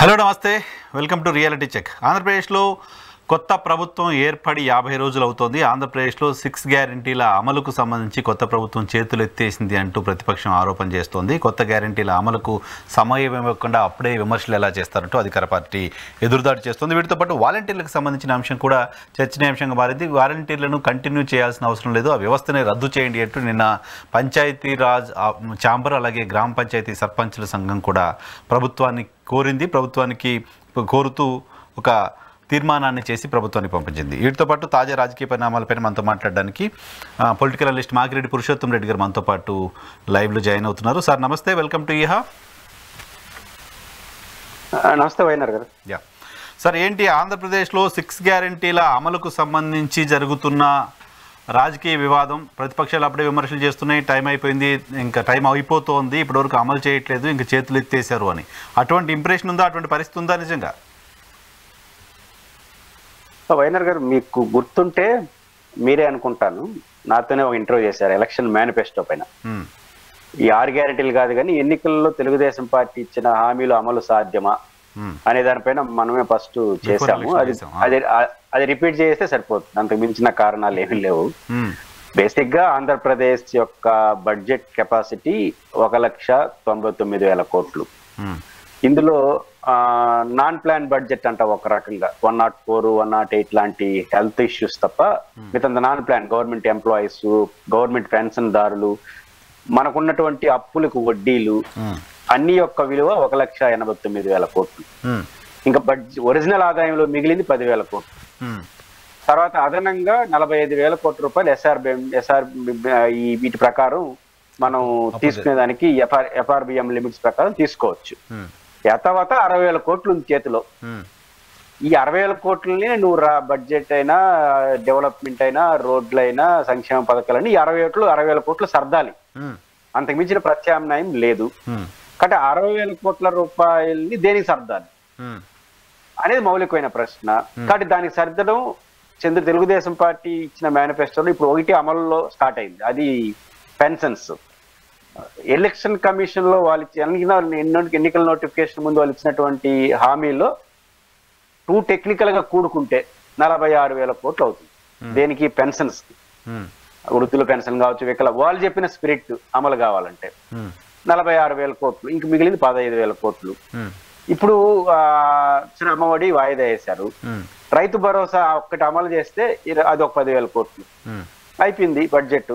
Hello నమస్తే, welcome to reality check. ఆంధ్రప్రదేశ్లో కొత్త ప్రభుత్వం ఏర్పడి 50 రోజులు అవుతోంది. ఆంధ్రప్రదేశ్లో 6 గ్యారంటీల అమలుకు సంబంధించి కొత్త ప్రభుత్వం చేతులు ఎత్తేసింది అంటూ ప్రతిపక్షం ఆరోపణ చేస్తోంది. కొత్త గ్యారంటీల అమలుకు సమయం ఇవ్వకుండా అప్పుడే విమర్శలు ఎలా చేస్తారంటూ అధికార పార్టీ ఎదురుదాడి చేస్తోంది. వీటితో పాటు వాలంటీర్లకు సంబంధించిన అంశం కూడా చర్చనీయాంశంగా మారింది. వాలంటీర్లను కంటిన్యూ చేయాల్సిన అవసరం లేదు, ఆ వ్యవస్థనే రద్దు చేయండి అంటూ నిన్న పంచాయతీరాజ్ ఛాంబర్ అలాగే గ్రామ పంచాయతీ సర్పంచుల సంఘం కూడా ప్రభుత్వాన్ని కోరింది. ప్రభుత్వానికి కోరుతూ ఒక తీర్మానాన్ని చేసి ప్రభుత్వానికి పంపించింది. వీటితో పాటు తాజా రాజకీయ పరిణామాలపైన మనతో మాట్లాడడానికి పొలిటికల్ అనలిస్ట్ మాగిరెడ్డి పురుషోత్తం రెడ్డి గారు మనతో పాటు లైవ్లో జాయిన్ అవుతున్నారు. సార్ నమస్తే, వెల్కమ్ టు ఈహా. నమస్తే వైనర్ గారు. యా సార్, ఏంటి ఆంధ్రప్రదేశ్లో 6 గ్యారంటీల అమలుకు సంబంధించి జరుగుతున్న రాజకీయ వివాదం? ప్రతిపక్షాలు అప్పుడే విమర్శలు చేస్తున్నాయి, టైం అయిపోయింది, ఇంకా టైం అయిపోతోంది, ఇప్పటివరకు అమలు చేయట్లేదు, ఇంకా చేతులు ఎత్తేసారు అని. అటువంటి ఇంప్రెషన్ ఉందా, అటువంటి పరిస్థితి ఉందా నిజంగా? వైనర్ గారు, మీకు గుర్తుంటే మీరే అనుకుంటాను నాతోనే ఒక ఇంటర్వ్యూ చేశారు ఎలక్షన్ మేనిఫెస్టో పైన. ఈ 6 గ్యారెంటీలు కాదు కానీ ఎన్నికల్లో తెలుగుదేశం పార్టీ ఇచ్చిన హామీలు అమలు సాధ్యమా అనే దానిపైన మనమే ఫస్ట్ చేశాము. అది రిపీట్ చేస్తే సరిపోతుంది, అంతకు మించిన కారణాలు ఏమీ లేవు. బేసిక్ గా ఆంధ్రప్రదేశ్ యొక్క బడ్జెట్ కెపాసిటీ 1,99,000 కోట్లు. ఇందులో నాన్ ప్లాన్ బడ్జెట్ అంట ఒక రకంగా 104, 108 లాంటి హెల్త్ ఇష్యూస్ తప్ప మిగతా non plan government employees, government pension దారులు, మనకున్నటువంటి అప్పులకు వడ్డీలు అన్ని యొక్క విలువ 1,89,000 కోట్లు. ఇంకా ఒరిజినల్ ఆదాయంలో మిగిలింది 10,000 కోట్లు. తర్వాత అదనంగా 45,000 కోట్ల రూపాయలు ఎస్ఆర్ వీటి ప్రకారం మనం తీసుకునేదానికి ఎఫ్ఆర్బిఎం లిమిట్స్ ప్రకారం తీసుకోవచ్చు. యథావత 60,000 కోట్లు ఉంది చేతిలో. ఈ 60,000 కోట్లని నువ్వు బడ్జెట్ అయినా, డెవలప్మెంట్ అయినా, రోడ్లైనా, సంక్షేమ పథకాలని 60,000 కోట్లు సర్దాలి. అంతకు మించిన ప్రత్యామ్నాయం లేదు. కాబట్టి 60,000 కోట్ల రూపాయలని దేనికి సర్దాలి అనేది మౌలికమైన ప్రశ్న. కాబట్టి దానికి సర్దడం తెలుగుదేశం పార్టీ ఇచ్చిన మేనిఫెస్టోలో ఇప్పుడు ఒకటి అమలులో స్టార్ట్ అయింది. అది పెన్షన్స్. ఎలక్షన్ కమిషన్ లో వాళ్ళు ఎన్నికల నోటిఫికేషన్ ముందు వాళ్ళు ఇచ్చినటువంటి హామీలో 2 టెక్నికల్ గా కూడుకుంటే 46,000 కోట్లు అవుతుంది. దేనికి? పెన్షన్స్, వృద్ధుల పెన్షన్ కావచ్చు, వాళ్ళు చెప్పిన స్పిరిట్ అమలు కావాలంటే 46,000 కోట్లు. ఇంక మిగిలింది 15,000 కోట్లు. ఇప్పుడు అమ్మఒడి వాయిదా వేశారు. రైతు భరోసా ఒక్కటి అమలు చేస్తే అది ఒక 10,000 కోట్లు అయిపోయింది బడ్జెట్.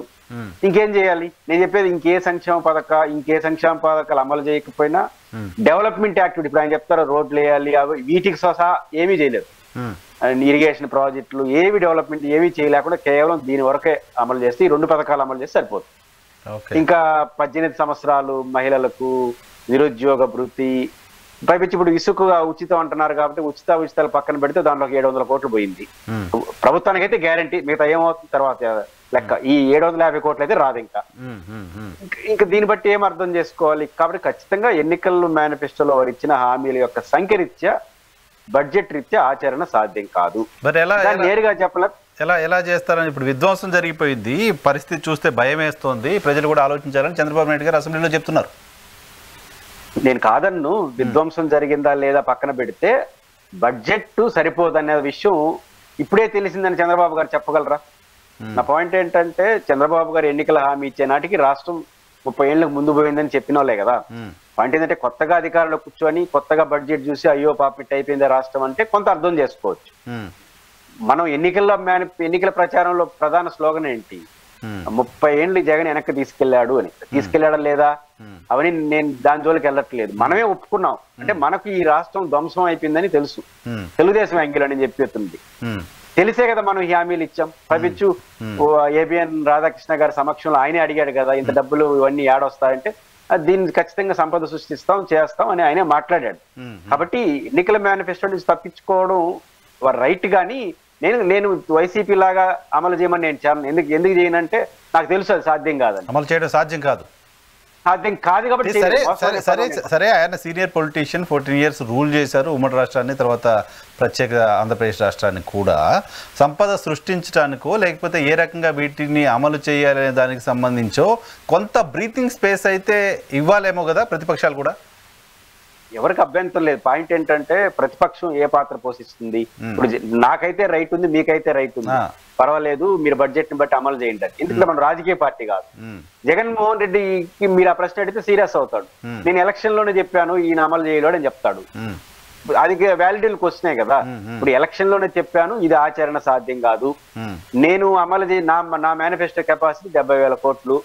ఇంకేం చేయాలి? నేను చెప్పేది ఇంకే సంక్షేమ పథకాలు అమలు చేయకపోయినా డెవలప్మెంట్ యాక్టివిటీ, ఇప్పుడు ఆయన చెప్తారు రోడ్లు వేయాలి, వీటికి సహా ఏమీ చేయలేదు. ఇరిగేషన్ ప్రాజెక్టులు ఏవి డెవలప్మెంట్ ఏమీ చేయలేకుండా కేవలం దీని వరకే అమలు చేస్తే, ఈ 2 పథకాలు అమలు చేస్తే సరిపోతుంది. ఇంకా 18 సంవత్సరాలు మహిళలకు నిరుద్యోగ భృతి, పైపించి ఇప్పుడు ఇసుక ఉచితం అంటున్నారు కాబట్టి ఉచితాలు పక్కన పెడితే దాంట్లో 700 కోట్లు పోయింది. ప్రభుత్వానికి అయితే గ్యారంటీ, మిగతా ఏమవుతుంది తర్వాత లెక్క. ఈ 750 కోట్లు అయితే రాదు. ఇంకా దీన్ని బట్టి ఏం అర్థం చేసుకోవాలి? కాబట్టి ఖచ్చితంగా ఎన్నికల మేనిఫెస్టోలో వారు ఇచ్చిన హామీల యొక్క సంఖ్య రీత్యా, బడ్జెట్ రీత్యా ఆచరణ సాధ్యం కాదు. నేరుగా చెప్పలేదు. ఎలా చేస్తారని ఇప్పుడు విధ్వంసం జరిగిపోయింది. పరిస్థితి చూస్తే భయం వేస్తోంది, ప్రజలు కూడా ఆలోచించాలని చంద్రబాబు నాయుడు గారు అసెంబ్లీలో చెప్తున్నారు. నేను కాదన్ను, విధ్వంసం జరిగిందా లేదా పక్కన పెడితే బడ్జెట్ సరిపోదనే విషయం ఇప్పుడే తెలిసిందని చంద్రబాబు గారు చెప్పగలరా? నా పాయింట్ ఏంటంటే, చంద్రబాబు గారు ఎన్నికల హామీ ఇచ్చే నాటికి రాష్ట్రం 30 ఏళ్ళకు ముందు పోయిందని చెప్పిన వాళ్ళే కదా. పాయింట్ ఏంటంటే, కొత్తగా అధికారంలో కూర్చొని కొత్తగా బడ్జెట్ చూసి అయ్యో పాపిట్ అయిపోయింది రాష్ట్రం అంటే కొంత అర్థం చేసుకోవచ్చు. మనం ఎన్నికల ప్రచారంలో ప్రధాన స్లోగన్ ఏంటి? 30 ఏళ్ళు జగన్ వెనక్కి తీసుకెళ్లాడు అని. తీసుకెళ్లాడా లేదా అవన్నీ నేను దాని జోలికి వెళ్ళట్లేదు. మనమే ఒప్పుకున్నాం. అంటే మనకు ఈ రాష్ట్రం ధ్వంసం అయిపోయిందని తెలుసు. తెలుగుదేశం యాంగిల్ అని చెప్పేస్తుంది. తెలిసే కదా మనం ఈ హామీలు ఇచ్చాం. పైపించు ఏబిఎన్ రాధాకృష్ణ గారి సమక్షంలో ఆయనే అడిగాడు కదా, ఇంత డబ్బులు ఇవన్నీ ఏడొస్తాయంటే దీన్ని ఖచ్చితంగా సంపద సృష్టిస్తాం, చేస్తాం అని ఆయనే మాట్లాడాడు. కాబట్టి ఎన్నికల మేనిఫెస్టో నుంచి తప్పించుకోవడం వారు రైట్. కానీ నేను వైసీపీ లాగా అమలు చేయమని నేను ఎందుకు చేయనంటే నాకు తెలుసు అది సాధ్యం కాదని. అమలు చేయడం సాధ్యం కాదు కాబట్టి సరే, ఆయన సీనియర్ పొలిటీషియన్, 14 years రూల్ చేశారు ఉమ్మడి రాష్ట్రాన్ని, తర్వాత ప్రత్యేక ఆంధ్రప్రదేశ్ రాష్ట్రాన్ని కూడా. సంపద సృష్టించడానికో లేకపోతే ఏ రకంగా వీటిని అమలు చేయాలనే దానికి సంబంధించో కొంత బ్రీతింగ్ స్పేస్ అయితే ఇవ్వాలేమో కదా ప్రతిపక్షాలు కూడా. ఎవరికి అభ్యంతరం లేదు. పాయింట్ ఏంటంటే ప్రతిపక్షం ఏ పాత్ర పోషిస్తుంది. ఇప్పుడు నాకైతే రైట్ ఉంది, మీకైతే రైట్ ఉంది, పర్వాలేదు మీరు బడ్జెట్ ని బట్టి అమలు చేయండి. ఎందుకంటే మన రాజకీయ పార్టీ కాదు. జగన్మోహన్ రెడ్డికి మీరు ఆ ప్రశ్న అడిగితే సీరియస్ అవుతాడు. నేను ఎలక్షన్ లోనే చెప్పాను ఈయన అమలు చేయలేడు అని చెప్తాడు. అది వ్యాలిడీలు క్వశ్చనే కదా. ఇప్పుడు ఎలక్షన్ లోనే చెప్పాను ఇది ఆచరణ సాధ్యం కాదు, నేను అమలు నా మేనిఫెస్టో కెపాసిటీ 70,000 కోట్లు,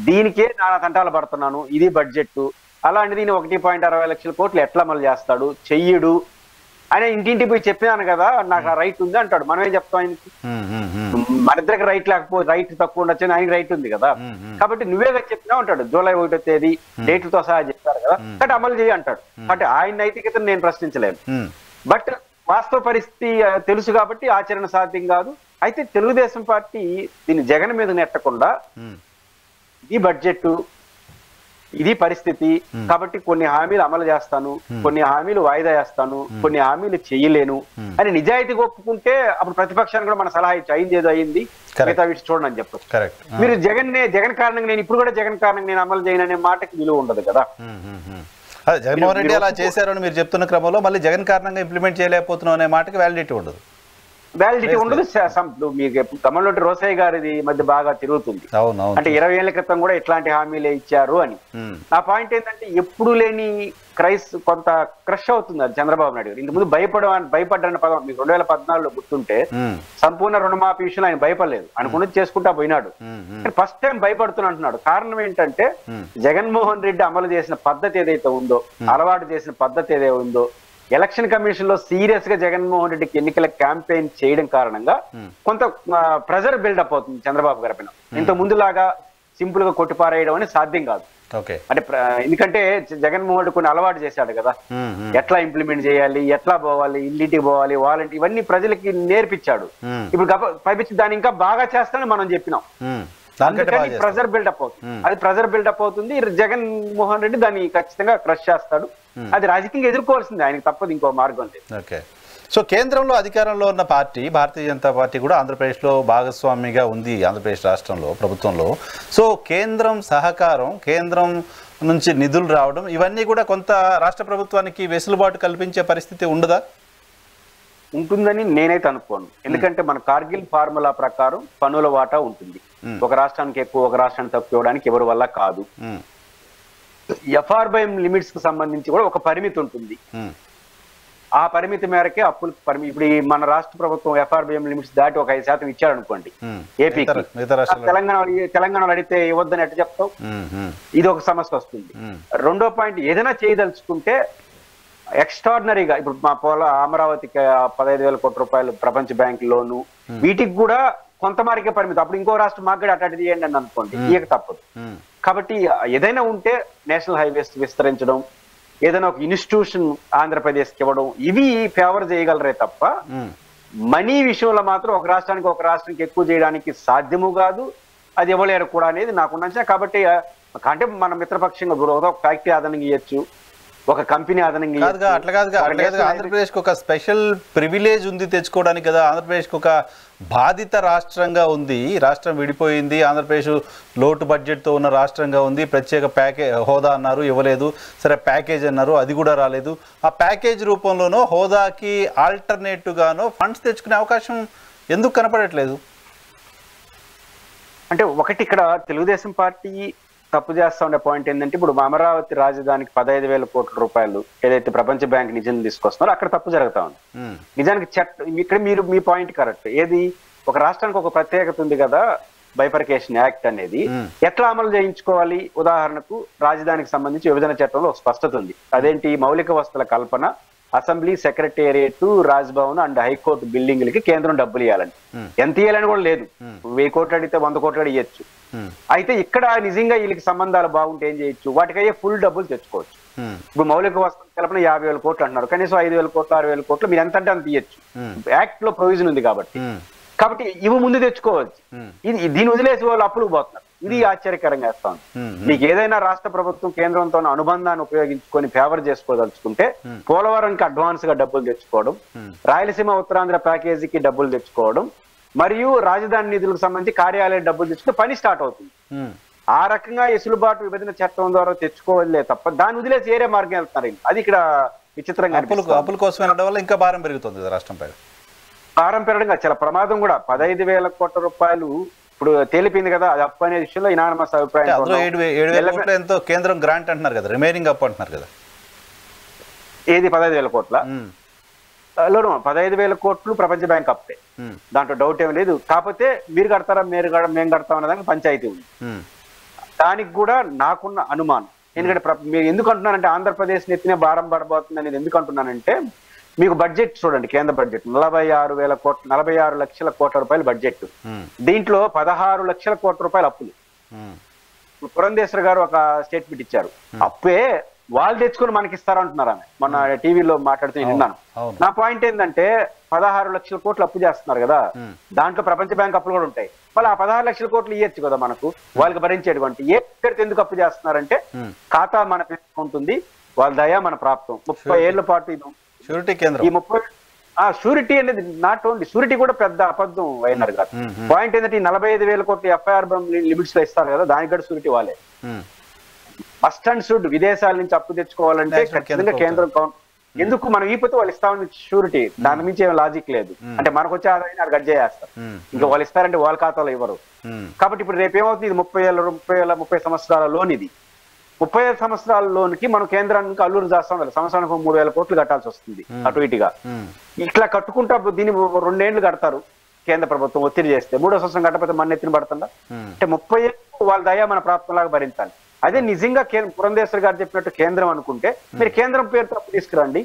దీనికే నా తంటాలు పడుతున్నాను, ఇది బడ్జెట్, అలాంటిది 1.60 లక్షల కోట్లు ఎట్లా అమలు చేస్తాడు, చెయ్యడు అని ఇంటింటి పోయి చెప్పాను కదా, నాకు ఆ రైట్ ఉంది అంటాడు. మనం ఏం చెప్తాం ఆయనకి? మన ఇద్దరికి రైట్ లేకపోతే రైట్ తక్కువ ఉండొచ్చు, ఆయనకి రైట్ ఉంది కదా. కాబట్టి నువ్వే చెప్పినా అంటాడు. జూలై 1వ తేదీ డేట్లతో సహా చెప్పారు కదా, కాబట్టి అమలు చేయి అంటాడు. అంటే ఆయన నైతికతను నేను ప్రశ్నించలేను. బట్ వాస్తవ పరిస్థితి తెలుసు కాబట్టి ఆచరణ సాధ్యం కాదు. అయితే తెలుగుదేశం పార్టీ దీన్ని జగన్ మీద నెట్టకుండా ఇది బడ్జెట్, ఇది పరిస్థితి కాబట్టి కొన్ని హామీలు అమలు చేస్తాను, కొన్ని హామీలు వాయిదా వేస్తాను, కొన్ని హామీలు చెయ్యలేను అని నిజాయితీగా ఒప్పుకుంటే అప్పుడు ప్రతిపక్షానికి కూడా మన సలహా ఇచ్చి అయింది ఏదో అయింది, మిగతా వీటి చూడండి అని చెప్పచ్చు. మీరు జగన్ కారణంగా నేను ఇప్పుడు కూడా జగన్ కారణంగా నేను అమలు చేయను అనే మాటకి విలువ ఉండదు కదా. జగన్మోహన్ రెడ్డి అలా చేశారని మీరు చెప్తున్న క్రమంలో మళ్ళీ జగన్ కారణంగా ఇంప్లిమెంట్ చేయలేకపోతున్నాం అనే మాటకి వ్యాలిడిటీ ఉండదు. వ్యాలిడిటీ ఉండదు. మీకు కమలంలోటి రోసయ్య గారిది మధ్య బాగా తిరుగుతుంది. అంటే 20 ఏళ్ల క్రితం కూడా ఇట్లాంటి హామీలే ఇచ్చారు అని. నా పాయింట్ ఏంటంటే ఎప్పుడు లేని కొంత క్రష్ అవుతుంది అది చంద్రబాబు నాయుడు గారు. ఇంతకుముందు భయపడ్డన్న పదం మీకు 2014లో గుర్తుంటే సంపూర్ణ రుణమాఫీ విషయంలో ఆయన భయపడలేదు, అనుకున్నది చేసుకుంటా పోయినాడు. ఫస్ట్ టైం భయపడుతున్నా అంటున్నాడు. కారణం ఏంటంటే జగన్మోహన్ రెడ్డి అమలు చేసిన పద్ధతి ఏదైతే ఉందో, అలవాటు చేసిన పద్ధతి ఏదైతే ఉందో, ఎలక్షన్ కమిషన్ లో సీరియస్ గా జగన్మోహన్ రెడ్డికి ఎన్నికల క్యాంపెయిన్ చేయడం కారణంగా కొంత ప్రెజర్ బిల్డప్ అవుతుంది చంద్రబాబు గారి పైన. ఇంత ముందులాగా సింపుల్ గా కొట్టిపారేయడం అనేది సాధ్యం కాదు. అంటే ఎందుకంటే జగన్మోహన్ రెడ్డి కొన్ని అలవాటు చేశాడు కదా, ఎట్లా ఇంప్లిమెంట్ చేయాలి, ఎట్లా పోవాలి, ఇంటింటికి పోవాలి, వాలంటీ ఇవన్నీ ప్రజలకి నేర్పించాడు. ఇప్పుడు పైపించి దాన్ని ఇంకా బాగా చేస్తానని మనం చెప్పినాం. అందుకని ప్రెజర్ బిల్డప్ అవుతుంది. అది ప్రెజర్ బిల్డప్ అవుతుంది. జగన్మోహన్ రెడ్డి దాన్ని ఖచ్చితంగా క్రష్ చేస్తాడు. అది రాజకీయంగా ఎదుర్కోవాల్సింది, ఆయనకి తప్పదు, ఇంకో మార్గం లేదు. సో కేంద్రంలో అధికారంలో ఉన్న పార్టీ భారతీయ జనతా పార్టీ కూడా ఆంధ్రప్రదేశ్లో భాగస్వామిగా ఉంది, ఆంధ్రప్రదేశ్ రాష్ట్రంలో ప్రభుత్వంలో. సో కేంద్రం సహకారం, కేంద్రం నుంచి నిధులు రావడం ఇవన్నీ కూడా కొంత రాష్ట్ర ప్రభుత్వానికి వెసులుబాటు కల్పించే పరిస్థితి ఉండదా? ఉంటుందని నేనైతే అనుకోను. ఎందుకంటే మన కార్గిల్ ఫార్ములా ప్రకారం పన్నుల వాటా ఉంటుంది. ఒక రాష్ట్రానికి ఎక్కువ, ఒక రాష్ట్రానికి తక్కువ ఇవ్వడానికి ఎవరి వల్ల కాదు. ఎఫ్ఆర్బిఎం లిమిట్స్ కు సంబంధించి కూడా ఒక పరిమితి ఉంటుంది. ఆ పరిమితి మేరకే అప్పులు ఇప్పుడు మన రాష్ట్ర ప్రభుత్వం ఎఫ్ఆర్బిఎం లిమిట్స్ దాటి ఒక 5% ఇచ్చారు అనుకోండి ఏపీకి, తెలంగాణలో అడిగితే ఇవ్వద్దని ఎట్లా చెప్తావు? ఇది ఒక సమస్య వస్తుంది. రెండో పాయింట్, ఏదైనా చేయదలుచుకుంటే ఎక్స్ట్రాడినరీగా ఇప్పుడు మా అమరావతికి 15,000 కోట్ల రూపాయలు ప్రపంచ బ్యాంక్ లోను, వీటికి కూడా కొంత మేరకే పరిమితి. అప్పుడు ఇంకో రాష్ట్రం మాకు కూడా అటు చేయండి అని అనుకోండి, ఇక తప్పదు. కాబట్టి ఏదైనా ఉంటే నేషనల్ హైవేస్ విస్తరించడం, ఏదైనా ఒక ఇన్స్టిట్యూషన్ ఆంధ్రప్రదేశ్కి ఇవ్వడం, ఇవి ఫేవర్ చేయగలరే తప్ప మనీ విషయంలో మాత్రం ఒక రాష్ట్రానికి ఎక్కువ చేయడానికి సాధ్యము కాదు. అది ఇవ్వలేరు కూడా అనేది నాకున్న. కాబట్టి అంటే మన మిత్రపక్షంగా ఒక ఫ్యాక్టరీ అదనంగా ఇవ్వచ్చు, ఒక కంపెనీ అదనంగా. అట్లా కాదుగా, ఆంధ్రప్రదేశ్కి ఒక స్పెషల్ ప్రివిలేజ్ ఉంది తెచ్చుకోవడానికి కదా. ఆంధ్రప్రదేశ్కి ఒక బాధిత రాష్ట్రంగా ఉంది, రాష్ట్రం విడిపోయింది, ఆంధ్రప్రదేశ్ లోటు బడ్జెట్తో ఉన్న రాష్ట్రంగా ఉంది. ప్రత్యేక హోదా అన్నారు, ఇవ్వలేదు. సరే ప్యాకేజ్ అన్నారు, అది కూడా రాలేదు. ఆ ప్యాకేజ్ రూపంలోనో హోదాకి ఆల్టర్నేటివ్గానో ఫండ్స్ తెచ్చుకునే అవకాశం ఎందుకు కనపడట్లేదు? అంటే ఒకటి ఇక్కడ తెలుగుదేశం పార్టీ తప్పు చేస్తా ఉండే పాయింట్ ఏంటంటే, ఇప్పుడు అమరావతి రాజధానికి 15,000 కోట్ల రూపాయలు ఏదైతే ప్రపంచ బ్యాంక్ నిధులు తీసుకొస్తున్నారో అక్కడ తప్పు జరుగుతా ఉంది. నిజానికి ఇక్కడ మీ పాయింట్ కరెక్ట్. ఏది, ఒక రాష్ట్రానికి ఒక ప్రత్యేకత ఉంది కదా, బైఫర్కేషన్ యాక్ట్ అనేది ఎట్లా అమలు చేయించుకోవాలి. ఉదాహరణకు రాజధానికి సంబంధించి విభజన చట్టంలో ఒక స్పష్టత ఉంది. అదేంటి, మౌలిక వసతుల కల్పన, assembly, secretariat, Raj Bhavan and high court బిల్డింగ్లకి కేంద్రం డబ్బులు ఇవ్వాలని. ఎంత ఇవ్వాలని కూడా లేదు, 1000 కోట్లు అడిగితే 100 కోట్లు ఇవ్వచ్చు. అయితే ఇక్కడ నిజంగా వీళ్ళకి సంబంధాలు బాగుంటే ఏం చేయొచ్చు, వాటికయ్యే ఫుల్ డబ్బులు తెచ్చుకోవచ్చు. ఇప్పుడు మౌలిక వసతుల కల్పన 50,000 కోట్లు అంటున్నారు, కనీసం 5,000 కోట్లు 6,000 కోట్లు మీరు ఎంత అంటే అంత ఇవ్వచ్చు. యాక్ట్ లో ప్రొవిజన్ ఉంది కాబట్టి ఇవి ముందు తెచ్చుకోవచ్చు. దీన్ని వదిలేసి వాళ్ళు అప్పులకు పోతున్నారు. ఇది ఆశ్చర్యకరంగా వేస్తాం. మీకు ఏదైనా రాష్ట్ర ప్రభుత్వం కేంద్రంతో అనుబంధాన్ని ఉపయోగించుకొని ఫేవర్ చేసుకోదలుచుకుంటే పోలవరంకి అడ్వాన్స్ గా డబ్బులు తెచ్చుకోవడం, రాయలసీమ ఉత్తరాంధ్ర ప్యాకేజీకి డబ్బులు తెచ్చుకోవడం, మరియు రాజధాని నిధులకు సంబంధించి కార్యాలయ డబ్బులు తెచ్చుకుంటే పని స్టార్ట్ అవుతుంది. ఆ రకంగా ఎసులుబాటు విభజన చట్టం ద్వారా తెచ్చుకోవాలే తప్ప దాన్ని వదిలేసి వేరే మార్గం వెళ్తున్నారు వీళ్ళు. అది ఇక్కడ విచిత్రంగా అప్పుల కోసం వెళ్ళడం వల్ల ఇంకా భారం పెరుగుతుంది కదా రాష్ట్రంపై. భారం పెరగడం చాలా ప్రమాదం కూడా. 15,000 కోట్ల రూపాయలు ఇప్పుడు తేలిపోయింది కదా, అది అప్పు అనే విషయంలో ఇనానమస్ అభిప్రాయం. 7,000 కోట్లు ఎంతో కేంద్రం గ్రాంట్ అంటున్నారు కదా, రిమైనింగ్ అప్పు అంటున్నారు కదా. ఏది 15,000 కోట్ల? 15,000 కోట్లు ప్రపంచ బ్యాంక్ అప్పే, దాంట్లో డౌట్ ఏం లేదు. కాకపోతే మీరు కడతారా మేము కడతాం అనే దానికి పంచాయతీ ఉంది. దానికి కూడా నాకున్న అనుమానం, ఎందుకంటే మీరు ఎందుకు అంటున్నానంటే ఆంధ్రప్రదేశ్ నెత్తినే భారం పడబోతుంది అనేది ఎందుకు అంటున్నానంటే, మీకు బడ్జెట్ చూడండి, కేంద్ర బడ్జెట్ 46 లక్షల కోట్ల రూపాయల బడ్జెట్. దీంట్లో 16 లక్షల కోట్ల రూపాయలు అప్పులు. పురంధేశ్వర్ గారు ఒక స్టేట్మెంట్ ఇచ్చారు, అప్పే వాళ్ళు తెచ్చుకుని మనకి ఇస్తారంటున్నారు ఆమె. మొన్న టీవీలో మాట్లాడుతూ విన్నాను. నా పాయింట్ ఏంటంటే 16 లక్షల కోట్లు అప్పు చేస్తున్నారు కదా, దాంట్లో ప్రపంచ బ్యాంక్ అప్పులు కూడా ఉంటాయి. మళ్ళీ ఆ 16 లక్షల కోట్లు ఇవ్వచ్చు కదా మనకు, వాళ్ళకి భరించేటువంటి. ఎందుకు అప్పు చేస్తున్నారంటే ఖాతా మన ఉంటుంది, వాళ్ళ దయా మన ప్రాప్తం. 30 ఏళ్ల పాటు ఇది షూరిటీ కేంద్రం. ఈ 30 షూరిటీ అనేది నాట్ ఓన్లీ షూరిటీ కూడా పెద్ద అబద్ధం అయినారు కదా. పాయింట్ ఏంటంటే ఈ 45,000 కోట్లు ఎఫ్ఐఆర్ లిమిట్స్ లో ఇస్తారు కదా, దానికి కూడా షూరిటీ వాళ్ళే. మస్ట్ అండ్ షుడ్ విదేశాల నుంచి అప్పు తెచ్చుకోవాలంటే ఖచ్చితంగా కేంద్రం ఎందుకు మనం ఈపోతే వాళ్ళు ఇస్తామని షూరిటీ, దాని మించి ఏం లాజిక్ లేదు. అంటే మనకు వచ్చే ఆదాయాన్ని అది కట్ చేస్తారు, ఇంకా వాళ్ళు ఇస్తారంటే వాళ్ళ ఖాతాలో ఇవ్వరు. కాబట్టి ఇప్పుడు రేపు ఏమవుతుంది, ఇది 30 సంవత్సరాల లోన్. ఇది 35 సంవత్సరాల లోన్కి మనం కేంద్రానికి అల్లూరు చేస్తాం కదా, సంవత్సరానికి 3,000 కోట్లు కట్టాల్సి వస్తుంది అటు ఇటుగా. ఇట్లా కట్టుకుంటా దీన్ని 2 ఏళ్లు కడతారు కేంద్ర ప్రభుత్వం ఒత్తిడి చేస్తే, 3వ సంవత్సరం కట్టకపోతే మన ఎత్తిన పడుతుందా? అంటే 30 ఏళ్ళు వాళ్ళ దయా మన ప్రాప్తంలాగా భరించాలి. అదే నిజంగా పురంధేశ్వర్ గారు చెప్పినట్టు కేంద్రం అనుకుంటే మీరు కేంద్రం పేరు తప్పు తీసుకురండి,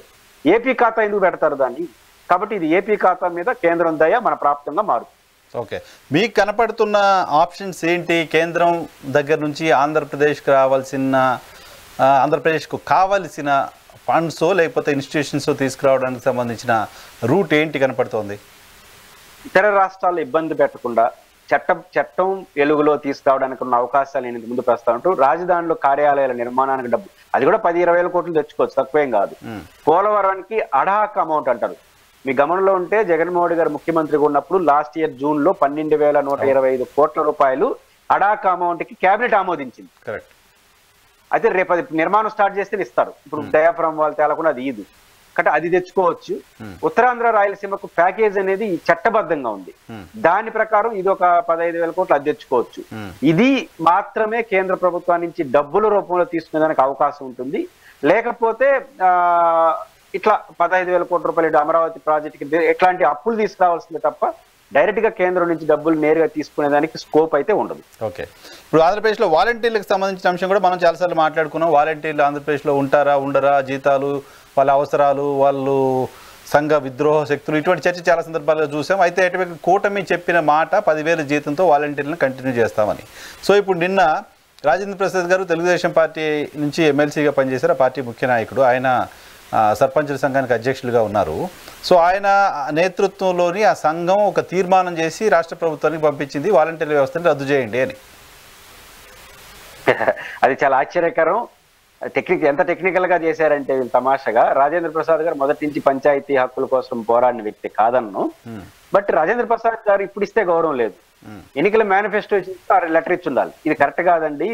ఏపీ ఖాతా ఎందుకు పెడతారు దాన్ని? కాబట్టి ఇది ఏపీ ఖాతా మీద కేంద్రం దయ మన ప్రాప్తంగా మారుతుంది. ఓకే, మీకు కనపడుతున్న ఆప్షన్స్ ఏంటి? కేంద్రం దగ్గర నుంచి ఆంధ్రప్రదేశ్కు కావలసిన ఫండ్స్ లేకపోతే ఇన్స్టిట్యూషన్స్ తీసుకురావడానికి సంబంధించిన రూట్ ఏంటి కనపడుతోంది? ఇతర రాష్ట్రాలు ఇబ్బంది పెట్టకుండా చట్టం వెలుగులో తీసుకురావడానికి ఉన్న అవకాశాలు నేను ముందు ప్రస్తావంటూ, రాజధానిలో కార్యాలయాల నిర్మాణానికి డబ్బు అది కూడా 10-20 కోట్లు తెచ్చుకోవచ్చు, తక్కువేం కాదు. పోలవరానికి అడాక్ అమౌంట్ అంటారు. మీ గమనంలో ఉంటే జగన్మోహన్ రెడ్డి గారు ముఖ్యమంత్రిగా ఉన్నప్పుడు లాస్ట్ ఇయర్ జూన్ లో 12,125 కోట్ల రూపాయలు అడాక్ అమౌంట్ కి కేబినెట్ ఆమోదించింది. అయితే రేపు అది నిర్మాణం స్టార్ట్ చేస్తే ఇస్తారు. ఇప్పుడు డయాఫ్రామ్ వాళ్ళు తేలకుండా అది ఈదు కాబట్టి అది తెచ్చుకోవచ్చు. ఉత్తరాంధ్ర రాయలసీమకు ప్యాకేజ్ అనేది చట్టబద్ధంగా ఉంది, దాని ప్రకారం ఇది ఒక 15,000 కోట్లు అది తెచ్చుకోవచ్చు. ఇది మాత్రమే కేంద్ర ప్రభుత్వం నుంచి డబ్బుల రూపంలో తీసుకునేదానికి అవకాశం ఉంటుంది. లేకపోతే ఇట్లా 15,000 కోట్ల రూపాయలు అమరావతి ప్రాజెక్టుకి ఎట్లాంటి అప్పులు తీసుకురావాల్సిందే తప్ప డైరెక్ట్ గా కేంద్రం నుంచి డబ్బులు నేరుగా తీసుకునేదానికి స్కోప్ అయితే ఉండదు. ఓకే, ఇప్పుడు ఆంధ్రప్రదేశ్లో వాలంటీర్లకు సంబంధించిన అంశం కూడా మనం చాలాసార్లు మాట్లాడుకున్నాం. వాలంటీర్లు ఆంధ్రప్రదేశ్లో ఉంటారా ఉండరా, జీతాలు, వాళ్ళ అవసరాలు, వాళ్ళు సంఘ విద్రోహ శక్తులు, ఇటువంటి చర్చ చాలా సందర్భాల్లో చూసాం. అయితే అటువైపు కూటమి చెప్పిన మాట 10,000 జీతంతో వాలంటీర్లను కంటిన్యూ చేస్తామని. సో ఇప్పుడు నిన్న రాజేంద్ర ప్రసాద్ గారు తెలుగుదేశం పార్టీ నుంచి ఎమ్మెల్సీగా పనిచేశారు, ఆ పార్టీ ముఖ్య నాయకుడు, ఆయన సర్పంచుల సంఘానికి అధ్యక్షులుగా ఉన్నారు. సో ఆయన నేతృత్వంలోని ఆ సంఘం ఒక తీర్మానం చేసి రాష్ట్ర ప్రభుత్వానికి పంపించింది, వాలంటీర్ వ్యవస్థని రద్దు చేయండి అని. అది చాలా ఆశ్చర్యకరం. ఎంత టెక్నికల్ గా చేశారంటే వీళ్ళు తమాషగా, రాజేంద్ర ప్రసాద్ గారు మొదటి నుంచి పంచాయతీ హక్కుల కోసం పోరాడిన వ్యక్తి కాదన్ను. బట్ రాజేంద్ర ప్రసాద్ గారు ఇప్పుడు ఇస్తే గౌరవం లేదు, ఎన్నికల మేనిఫెస్టో లెటర్ ఇచ్చి ఉండాలి. ఇది కరెక్ట్ కాదండి,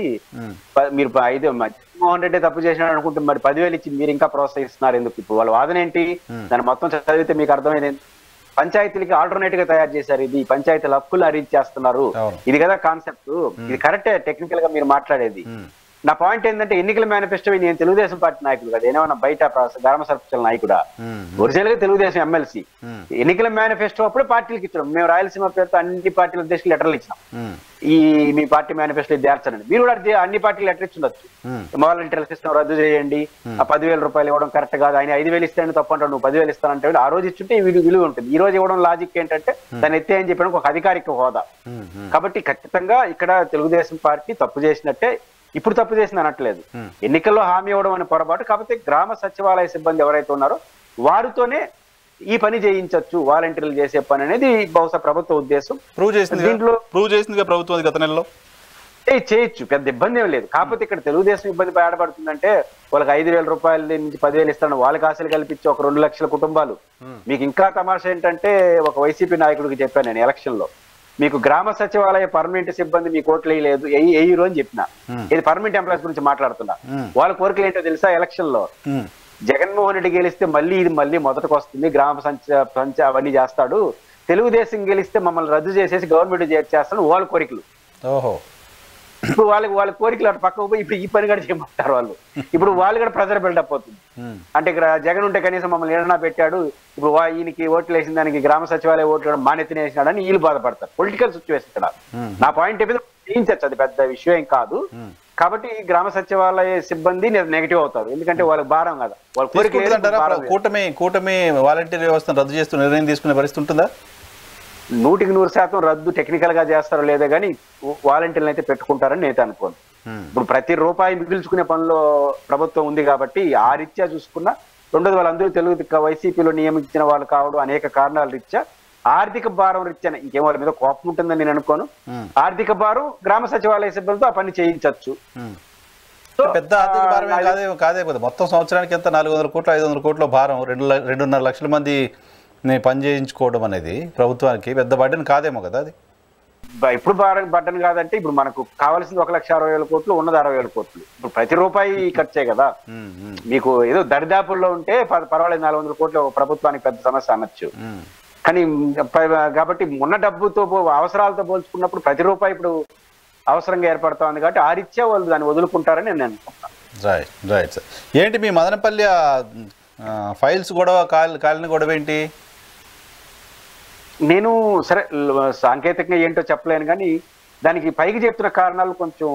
మీరు జగన్మోహన్ రెడ్డి తప్పు చేసినాడు అనుకుంటే మరి 10,000 ఇచ్చి మీరు ఇంకా ప్రోత్సహిస్తున్నారు ఎందుకు? ఇప్పుడు వాళ్ళ వాదన ఏంటి? దాన్ని మొత్తం చదివితే మీకు అర్థమైంది. పంచాయతీలకి ఆల్టర్నేటివ్ గా తయారు చేశారు, ఇది పంచాయతీల హక్కులు అరీచ్ చేస్తున్నారు, ఇది కదా కాన్సెప్ట్. ఇది కరెక్టే టెక్నికల్ గా మీరు మాట్లాడేది. నా పాయింట్ ఏంటంటే ఎన్నికల మేనిఫెస్టో నేను తెలుగుదేశం పార్టీ నాయకుడు కదా, ఏమైనా బయట గ్రామ సర్పంచుల నాయకుడా, ఒరిజినల్ గా తెలుగుదేశం ఎమ్మెల్సీ. ఎన్నికల మేనిఫెస్టో అప్పుడు పార్టీలకు ఇచ్చాం, మేము రాయలసీమ పేరుతో అన్ని పార్టీల అధ్యక్షులు లెటర్లు ఇచ్చినాం, ఈ మీ పార్టీ మేనిఫెస్టో చేర్చండి. మీరు కూడా అన్ని పార్టీలు లెటర్ ఇచ్చుండొచ్చు, వాలంటీర్ల సిస్టమ్ రద్దు చేయండి, ఆ 10,000 రూపాయలు ఇవ్వడం కరెక్ట్ కాదు, ఆయన 5,000 ఇస్తాను తప్పు అంటాడు, నువ్వు 10,000 ఇస్తానంటే ఆ రోజు ఇచ్చుంటే విలువ ఉంటుంది. ఈ రోజు ఇవ్వడం లాజిక్ ఏంటంటే దాన్ని ఎత్తే అని చెప్పడానికి ఒక అధికారిక హోదా. కాబట్టి ఖచ్చితంగా ఇక్కడ తెలుగుదేశం పార్టీ తప్పు చేసినట్టే, ఇప్పుడు తప్పు చేసింది అనట్లేదు, ఎన్నికల్లో హామీ ఇవ్వడం అనే పొరపాటు. కాకపోతే గ్రామ సచివాలయ సిబ్బంది ఎవరైతే ఉన్నారో వారితోనే ఈ పని చేయించవచ్చు, వాలంటీర్లు చేసే పని అనేది బహుశా ప్రభుత్వ ఉద్దేశం. దీంట్లో ప్రూవ్ చేసింది ప్రభుత్వం గత నెలలో చేయొచ్చు, పెద్ద ఇబ్బంది ఏం లేదు. కాకపోతే ఇక్కడ తెలుగుదేశం ఇబ్బంది బయటపడుతుందంటే వాళ్ళకి 5,000 రూపాయల నుంచి 10,000 ఇస్తాను, వాళ్ళకి ఆశలు కల్పించి ఒక 2 లక్షల కుటుంబాలు. మీకు ఇంకా తమాషా ఏంటంటే ఒక వైసీపీ నాయకుడికి చెప్పాను నేను ఎలక్షన్ లో, మీకు గ్రామ సచివాలయ పర్మనెంట్ సిబ్బంది మీ కోట్లు వేయలేదు వేయరు అని చెప్పిన. ఇది పర్మనెంట్ ఎంప్లాయీస్ గురించి మాట్లాడుతున్నా. వాళ్ళ కోరికలు ఏంటో తెలుసా? ఎలక్షన్ లో జగన్మోహన్ రెడ్డి గెలిస్తే మళ్ళీ మొదటికి వస్తుంది, గ్రామ సంచ అవన్నీ చేస్తాడు, తెలుగుదేశం గెలిస్తే మమ్మల్ని రద్దు చేసేసి గవర్నమెంట్ చేస్తాడు వాళ్ళ కోరికలు. ఇప్పుడు వాళ్ళ కోరికలు అటు పక్కకు పోయి ఇప్పుడు ఈ పని కూడా చేయమంటారు వాళ్ళు. ఇప్పుడు వాళ్ళు కూడా ప్రెజర్ బిల్డప్ అవుతుంది. అంటే ఇక్కడ జగన్ ఉంటే కనీసం మమ్మల్ని ఏడనా పెట్టాడు, ఇప్పుడు ఈయనకి ఓట్లు వేసిన దానికి గ్రామ సచివాలయ ఓట్లు మానెత్తినేసినాడని వీళ్ళు బాధపడతారు. పొలిటికల్ సిచ్యువేషన్ ఇక్కడ. నా పాయింట్ ఏదో చేయించచ్చు, అది పెద్ద విషయం ఏం కాదు. కాబట్టి గ్రామ సచివాలయ సిబ్బంది నెగిటివ్ అవుతారు, ఎందుకంటే వాళ్ళకి భారం కదా. వాళ్ళ కోరిక కూటమి వాలంటీర్ వ్యవస్థను రద్దు చేస్తూ నిర్ణయం తీసుకునే పరిస్థితి ఉంటుందా? 100% రద్దు టెక్నికల్ గా చేస్తారో లేదో కానీ వాలంటీర్లు అయితే పెట్టుకుంటారని నేను అనుకోను. ఇప్పుడు ప్రతి రూపాయి మిగిల్చుకునే పనిలో ప్రభుత్వం ఉంది కాబట్టి ఆ రీత్యా చూసుకున్నా, రెండోది వాళ్ళందరూ తెలుగు వైసీపీలో నియమించిన వాళ్ళు కావడం అనేక కారణాల రీత్యా, ఆర్థిక భారం రీత్యా ఇంకేం వాళ్ళ మీద కోపం ఉంటుందని నేను అనుకోను. ఆర్థిక భారం గ్రామ సచివాలయ సిబ్బందితో ఆ పని చేయించవచ్చు. పెద్ద ఆర్థిక భారం కాదే మొత్తం సంవత్సరానికి ఎంత 400 కోట్లు 500 కోట్ల భారం, 2.5 లక్షల మంది పని చేయించుకోవడం అనేది ప్రభుత్వానికి పెద్ద బడ్డన్ కాదేమో కదా. అది ఇప్పుడు బడ్డన్ కాదంటే ఇప్పుడు మనకు కావాల్సింది 1,60,000 కోట్లు, ఉన్నది 60,000 కోట్లు. ఇప్పుడు ప్రతి రూపాయి ఖర్చే కదా. మీకు ఏదో దరిదాపుల్లో ఉంటే పర్వాలేదు 400 కోట్లు ప్రభుత్వానికి పెద్ద సమస్య అనొచ్చు. కానీ కాబట్టి ఉన్న డబ్బుతో అవసరాలతో పోల్చుకున్నప్పుడు ప్రతి రూపాయి ఇప్పుడు అవసరంగా ఏర్పడతా ఉంది కాబట్టి ఆ రీత్యా వాళ్ళు దాన్ని వదులుకుంటారని నేను అనుకుంటున్నాను. Right sir. ఏంటి మీ మదనపల్లి ఫైల్స్ గొడవ కాలిన గొడవ ఏంటి? నేను సరే సాంకేతికంగా ఏంటో చెప్పలేను కానీ దానికి పైకి చెప్తున్న కారణాలు కొంచెం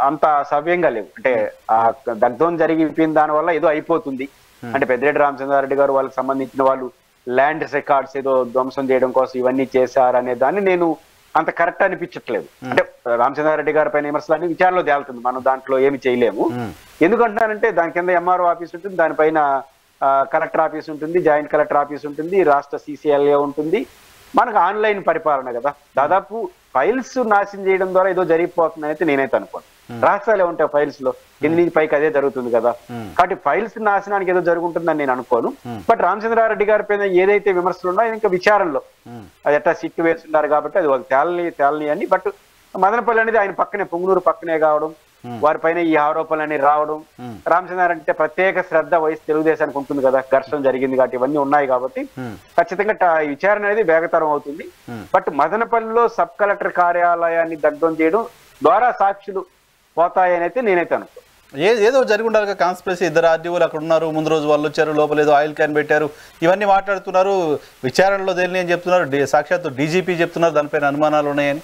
అంత సవ్యంగా లేవు. అంటే ఆ దగ్ధం జరిగిపోయిన దాని వల్ల ఏదో అయిపోతుంది అంటే పెద్దిరెడ్డి రామచంద్రారెడ్డి గారు వాళ్ళకి సంబంధించిన వాళ్ళు ల్యాండ్ రికార్డ్స్ ఏదో ధ్వంసం చేయడం కోసం ఇవన్నీ చేశారనే దాన్ని నేను అంత కరెక్ట్ అనిపించట్లేదు. అంటే రామచంద్రారెడ్డి గారి పైన విమర్శలన్నీ విచారణలో తేలుతుంది, మనం దాంట్లో ఏమి చేయలేము. ఎందుకంటున్నానంటే దాని కింద ఎంఆర్ఓ ఆఫీస్ ఉంటుంది, దానిపైన కలెక్టర్ ఆఫీస్ ఉంటుంది, జాయింట్ కలెక్టర్ ఆఫీస్ ఉంటుంది, రాష్ట్ర CCLA ఉంటుంది. మనకు ఆన్లైన్ పరిపాలన కదా. దాదాపు ఫైల్స్ నాశనం చేయడం ద్వారా ఏదో జరిగిపోతుంది అయితే నేనైతే అనుకోను. రాష్ట్రాలు ఉంటాయి ఫైల్స్ లో కింది పైకి అదే జరుగుతుంది కదా. కాబట్టి ఫైల్స్ నాశనానికి ఏదో జరుగుతుందని నేను అనుకోను. బట్ రామచంద్రారెడ్డి గారి పైన ఏదైతే విమర్శలు ఉన్నాయో ఇంకా విచారణలో అది ఎట్లా సిట్టు వేస్తున్నారు కాబట్టి అది వాళ్ళకి తేలని అని. బట్ మదనపల్లి అనేది ఆయన పక్కనే, పొంగునూరు పక్కనే కావడం, వారిపైన ఈ ఆరోపణలన్నీ రావడం, రామచంద్రారెడ్డి అంటే ప్రత్యేక శ్రద్ధ వయసు తెలుగుదేశానికి ఉంటుంది కదా, ఘర్షణ జరిగింది కాబట్టి ఇవన్నీ ఉన్నాయి కాబట్టి ఖచ్చితంగా ఈ విచారణ అనేది వేగతరం అవుతుంది. బట్ మదనపల్లిలో సబ్ కలెక్టర్ కార్యాలయాన్ని దగ్ధం చేయడం ద్వారా సాక్షులు పోతాయని అయితే నేనైతే అనుకో. ఏదో జరిగి ఉండాలి. కాన్స్పిరసీ, 2 RDOలు అక్కడ ఉన్నారు, ముందు రోజు వాళ్ళు వచ్చారు, లోపల ఏదో ఆయిల్ క్యాన్ పెట్టారు, ఇవన్నీ మాట్లాడుతున్నారు. విచారణలో దేని అని చెప్తున్నారు, సాక్షాత్తు DGP చెప్తున్నారు దానిపైన అనుమానాలు ఉన్నాయని.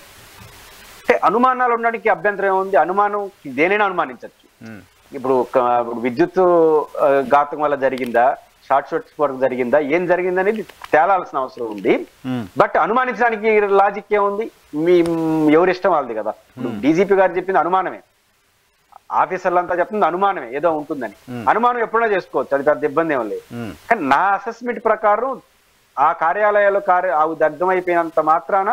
అంటే అనుమానాలు ఉండడానికి అభ్యంతరం ఉంది. అనుమానం దేనైనా అనుమానించవచ్చు. ఇప్పుడు విద్యుత్ ఘాతం వల్ల జరిగిందా, షార్ట్ సర్క్యూట్ జరిగిందా, ఏం జరిగింది అనేది తేలాల్సిన అవసరం ఉంది. బట్ అనుమానించడానికి లాజిక్ ఏముంది, ఎవరి ఇష్టం వాళ్ళది కదా. ఇప్పుడు DGP గారు చెప్పింది అనుమానమే, ఆఫీసర్లంతా చెప్తుంది అనుమానమే, ఏదో ఉంటుందని. అనుమానం ఎప్పుడైనా చేసుకోవచ్చు, అది పెద్ద ఇబ్బంది ఏం లేదు. కానీ నా అసెస్మెంట్ ప్రకారం ఆ కార్యాలయాల్లో దగ్ధం అయిపోయినంత మాత్రాన